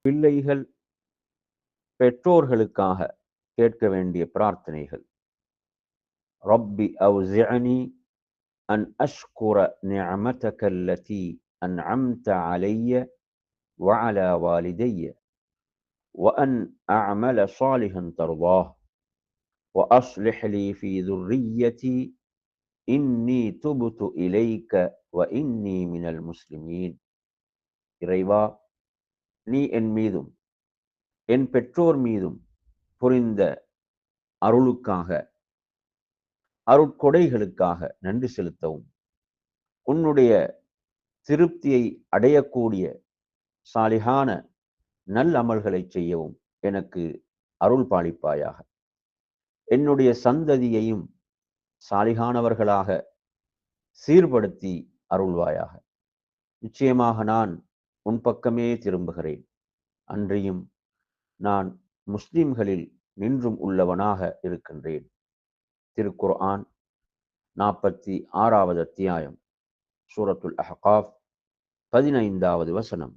பிள்ளைகள் பெற்றோர்களுக்காக கேட்க வேண்டிய பிரார்த்தனைகள். ரப்பி அவ்ஸிஅனி அன் அஷ்குர நிஅமதக அல்லதி அன்அம்த அலைய வஅலா வாலிதைய وأن أعمل صالحا ترضاه وأصلح لي في ذريتي إني تبت إليك وإني من المسلمين. இறைவா, நீ என் மீதும் என் பெற்றோர் மீதும் புரிந்த அருளுக்காக, அருட்கொடைகளுக்காக நன்றி செலுத்தவும், உன்னுடைய திருப்தியை அடையக்கூடிய சாலிகான நல் அமல்களை செய்யவும் எனக்கு அருள் பாலிப்பாயாக. என்னுடைய சந்ததியையும் சாலிகானவர்களாக சீர்படுத்தி அருள்வாயாக. நிச்சயமாக நான் உன் பக்கமே திரும்புகிறேன். அன்றியும் நான் முஸ்லிம்களில் நின்றும் உள்ளவனாக இருக்கின்றேன். திருக்குர்ஆன் 46வது அத்தியாயம், சூரத்துல் அஹ்காஃப் 15வது வசனம்.